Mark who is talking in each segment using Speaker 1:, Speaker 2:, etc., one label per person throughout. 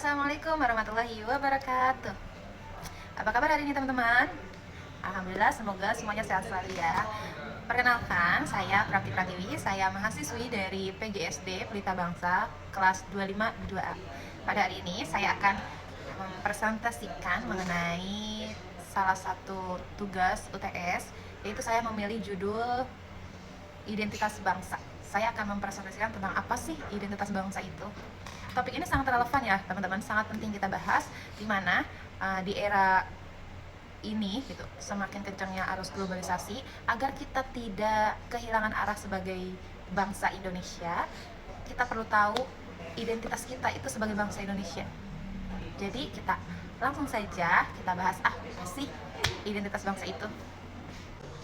Speaker 1: Assalamualaikum warahmatullahi wabarakatuh. Apa kabar hari ini teman-teman? Alhamdulillah, semoga semuanya sehat selalu ya. Perkenalkan, saya Prapti Pratiwi, saya mahasiswi dari PGSD Pelita Bangsa kelas 252A. Pada hari ini saya akan mempresentasikan mengenai salah satu tugas UTS, yaitu saya memilih judul identitas bangsa. Saya akan mempresentasikan tentang apa sih identitas bangsa itu. Topik ini sangat relevan ya teman-teman, sangat penting kita bahas, di mana di era ini gitu semakin kencangnya arus globalisasi, agar kita tidak kehilangan arah sebagai bangsa Indonesia, kita perlu tahu identitas kita itu sebagai bangsa Indonesia. Jadi kita langsung saja kita bahas apa sih identitas bangsa itu.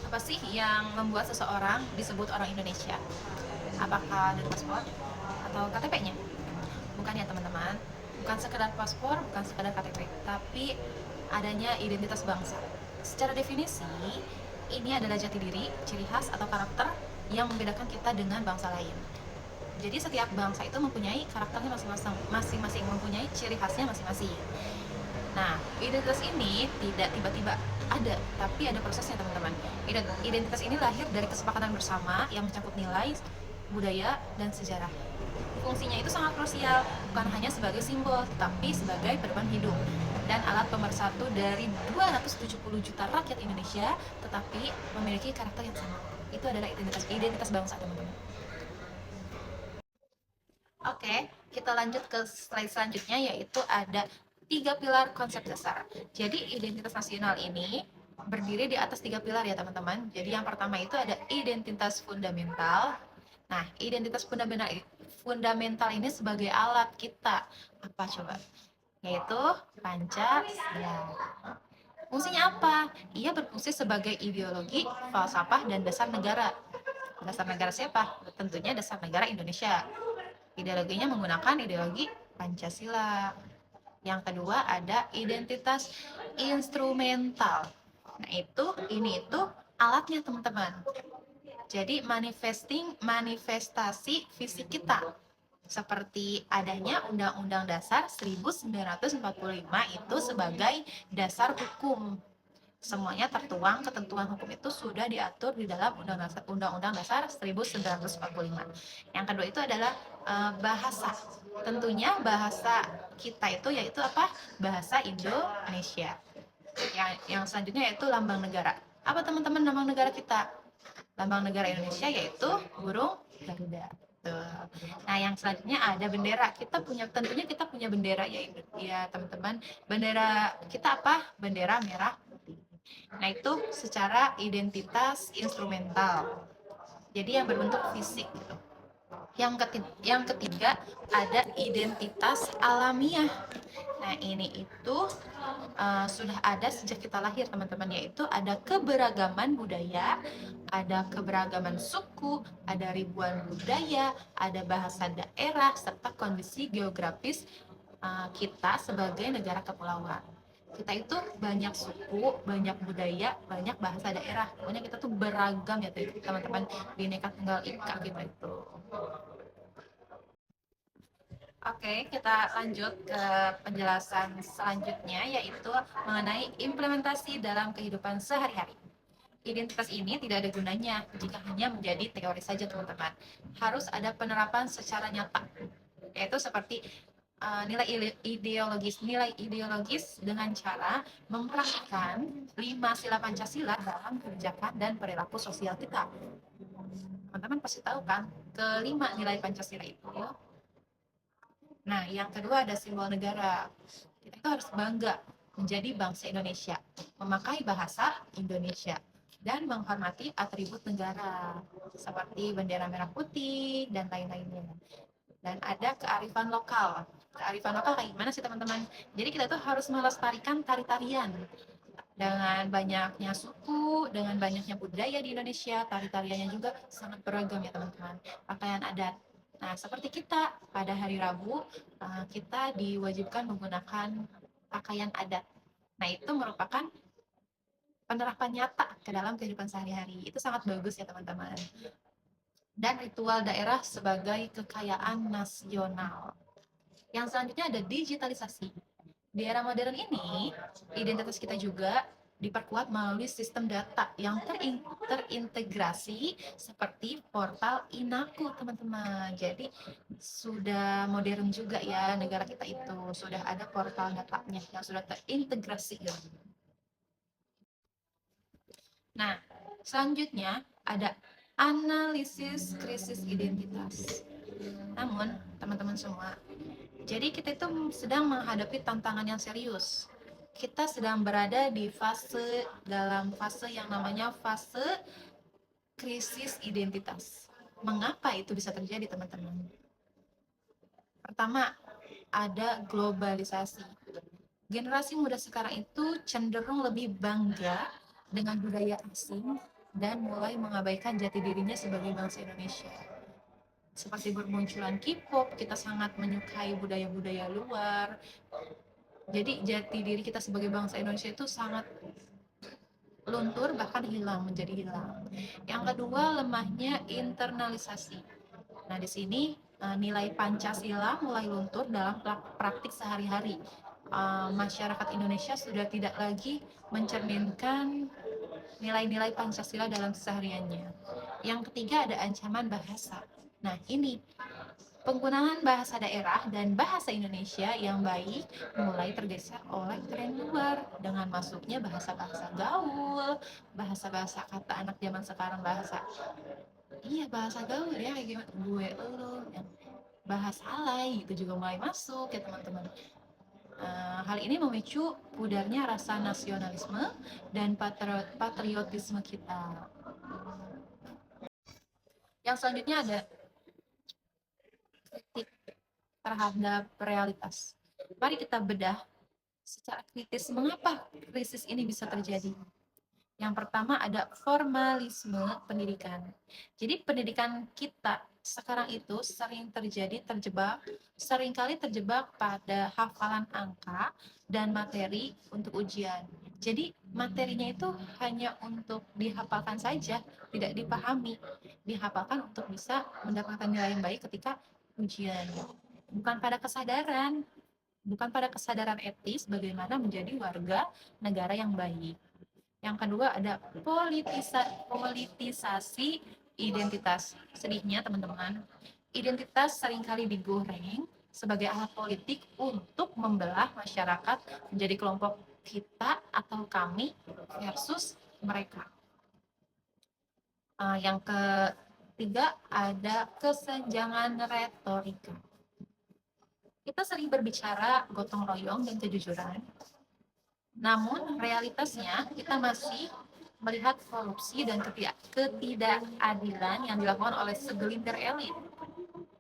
Speaker 1: Apa sih yang membuat seseorang disebut orang Indonesia? Apakah dari paspor atau KTP-nya? Bukan ya teman-teman, bukan sekedar paspor, bukan sekedar KTP, tapi adanya identitas bangsa. Secara definisi, ini adalah jati diri, ciri khas atau karakter yang membedakan kita dengan bangsa lain. Jadi setiap bangsa itu mempunyai karakternya masing-masing, mempunyai ciri khasnya masing-masing. Nah, identitas ini tidak tiba-tiba ada, tapi ada prosesnya teman-teman. Identitas ini lahir dari kesepakatan bersama yang mencakup nilai, budaya, dan sejarah. Fungsinya itu sangat krusial, bukan hanya sebagai simbol, tapi sebagai pedoman hidup dan alat pemersatu dari 270 juta rakyat Indonesia, tetapi memiliki karakter yang sama. Itu adalah identitas bangsa, teman-teman. Oke, kita lanjut ke slide selanjutnya, yaitu ada 3 pilar konsep dasar. Jadi identitas nasional ini berdiri di atas 3 pilar ya teman-teman. Jadi yang pertama itu ada identitas fundamental. Nah, identitas fundamental ini sebagai alat kita apa coba? Yaitu Pancasila. Fungsinya apa? Ia berfungsi sebagai ideologi, falsafah, dan dasar negara. Dasar negara siapa? Tentunya dasar negara Indonesia. Ideologinya menggunakan ideologi Pancasila. Yang kedua ada identitas instrumental. Nah, ini alatnya teman-teman. Jadi manifestasi fisik kita. Seperti adanya Undang-Undang Dasar 1945 itu sebagai dasar hukum. Semuanya tertuang, ketentuan hukum itu sudah diatur di dalam Undang-Undang Dasar 1945. Yang kedua itu adalah bahasa. Tentunya bahasa kita itu yaitu apa? Bahasa Indonesia. Yang selanjutnya yaitu lambang negara. Apa teman-teman lambang negara kita? Lambang negara Indonesia yaitu burung Garuda. Nah, yang selanjutnya ada bendera. Tentunya kita punya bendera ya teman-teman. Bendera kita apa? Bendera merah putih. Nah, itu secara identitas instrumental. Jadi yang berbentuk fisik gitu. Yang ketiga ada identitas alamiah. Nah, ini itu sudah ada sejak kita lahir teman-teman, yaitu ada keberagaman budaya, ada keberagaman suku, ada ribuan budaya, ada bahasa daerah, serta kondisi geografis kita sebagai negara kepulauan. Kita itu banyak suku, banyak budaya, banyak bahasa daerah. Pokoknya kita tuh beragam ya teman-teman, Bhinneka Tunggal Ika kita itu. Oke, kita lanjut ke penjelasan selanjutnya, yaitu mengenai implementasi dalam kehidupan sehari-hari. Identitas ini tidak ada gunanya jika hanya menjadi teori saja, teman-teman. Harus ada penerapan secara nyata, yaitu seperti nilai ideologis dengan cara mempraktikkan 5 sila Pancasila dalam kebijakan dan perilaku sosial kita. Teman-teman pasti tahu kan, kelima nilai Pancasila itu. Nah, yang kedua ada simbol negara. Kita itu harus bangga menjadi bangsa Indonesia, memakai bahasa Indonesia, dan menghormati atribut negara, seperti bendera merah putih, dan lain-lainnya. Dan ada kearifan lokal. Kearifan lokal kayak gimana sih teman-teman? Jadi kita tuh harus melestarikan tari-tarian. Dengan banyaknya suku, dengan banyaknya budaya di Indonesia, tari-tariannya juga sangat beragam ya teman-teman. Pakaian adat. Nah, seperti kita pada hari Rabu, kita diwajibkan menggunakan pakaian adat. Nah, itu merupakan penerapan nyata ke dalam kehidupan sehari-hari. Itu sangat bagus ya teman-teman. Dan ritual daerah sebagai kekayaan nasional. Yang selanjutnya ada digitalisasi. Di era modern ini, identitas kita juga diperkuat melalui sistem data yang terintegrasi seperti portal Inaku, teman-teman. Jadi sudah modern juga ya negara kita itu, sudah ada portal datanya yang sudah terintegrasi. Nah, selanjutnya ada analisis krisis identitas. Namun, teman-teman semua, jadi kita itu sedang menghadapi tantangan yang serius. Kita sedang berada di dalam fase yang namanya fase krisis identitas. Mengapa itu bisa terjadi, teman-teman? Pertama, ada globalisasi. Generasi muda sekarang itu cenderung lebih bangga dengan budaya asing dan mulai mengabaikan jati dirinya sebagai bangsa Indonesia. Seperti bermunculan K-pop, kita sangat menyukai budaya-budaya luar. Jadi jati diri kita sebagai bangsa Indonesia itu sangat luntur, bahkan menjadi hilang. Yang kedua, lemahnya internalisasi. Nah, di sini nilai Pancasila mulai luntur dalam praktik sehari-hari. Masyarakat Indonesia sudah tidak lagi mencerminkan nilai-nilai Pancasila dalam kesehariannya. Yang ketiga ada ancaman bahasa. Nah, ini penggunaan bahasa daerah dan bahasa Indonesia yang baik mulai tergeser oleh tren luar dengan masuknya bahasa-bahasa gaul, bahasa-bahasa kata anak zaman sekarang, bahasa gaul ya, kayak gimana gue lo yang bahasa alay itu juga mulai masuk ya teman-teman. Hal ini memicu pudarnya rasa nasionalisme dan patriotisme kita. Yang selanjutnya ada kritik terhadap realitas. Mari kita bedah secara kritis mengapa krisis ini bisa terjadi. Yang pertama ada formalisme pendidikan. Jadi pendidikan kita sekarang itu seringkali terjebak pada hafalan angka dan materi untuk ujian. Jadi materinya itu hanya untuk dihafalkan saja, tidak dipahami. Dihafalkan untuk bisa mendapatkan nilai yang baik ketika ujian. Bukan pada kesadaran etis bagaimana menjadi warga negara yang baik. Yang kedua ada politisasi identitas. Sedihnya teman-teman, identitas seringkali digoreng sebagai alat politik untuk membelah masyarakat menjadi kelompok kita atau kami versus mereka. Yang ketiga ada kesenjangan retorika. Kita sering berbicara gotong royong dan kejujuran, namun realitasnya kita masih melihat korupsi dan ketidakadilan yang dilakukan oleh segelintir elit.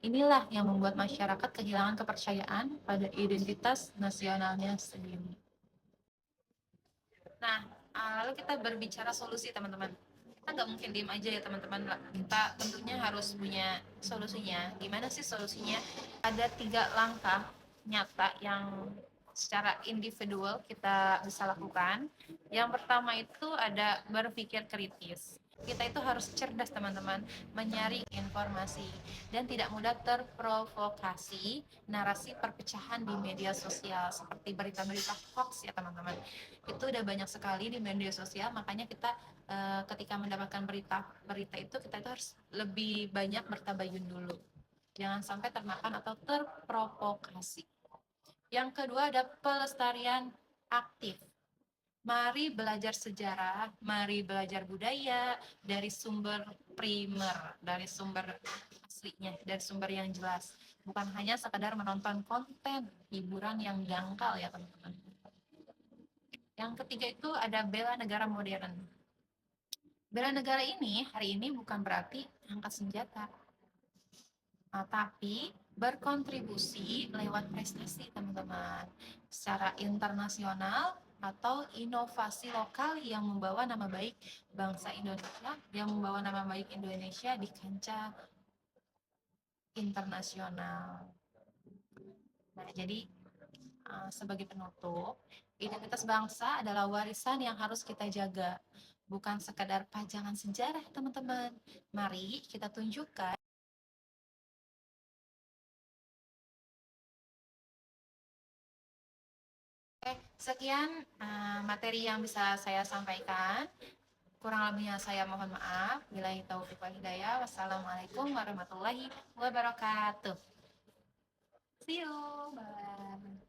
Speaker 1: Inilah yang membuat masyarakat kehilangan kepercayaan pada identitas nasionalnya sendiri. Nah, lalu kita berbicara solusi, teman-teman. Kita nggak mungkin diem aja ya, teman-teman. Kita tentunya harus punya solusinya. Gimana sih solusinya? Ada 3 langkah nyata yang secara individual kita bisa lakukan. Yang pertama itu ada berpikir kritis. Kita itu harus cerdas, teman-teman, menyaring informasi dan tidak mudah terprovokasi narasi perpecahan di media sosial seperti berita-berita hoax ya, teman-teman. Itu udah banyak sekali di media sosial, makanya kita ketika mendapatkan berita itu kita itu harus lebih banyak bertabayun dulu. Jangan sampai termakan atau terprovokasi. Yang kedua ada pelestarian aktif. Mari belajar sejarah, mari belajar budaya dari sumber primer, dari sumber aslinya, dari sumber yang jelas. Bukan hanya sekadar menonton konten hiburan yang dangkal ya, teman-teman. Yang ketiga itu ada bela negara modern. Bela negara ini hari ini bukan berarti angkat senjata, tapi berkontribusi lewat prestasi, teman-teman, secara internasional atau inovasi lokal yang membawa nama baik bangsa Indonesia, yang membawa nama baik Indonesia di kancah internasional. Nah, jadi sebagai penutup, identitas bangsa adalah warisan yang harus kita jaga, bukan sekadar pajangan sejarah, teman-teman. Mari kita tunjukkan Sekian materi yang bisa saya sampaikan. Kurang lebihnya saya mohon maaf. Billahi taufiq wal hidayah. Wassalamualaikum warahmatullahi wabarakatuh. See you. Bye.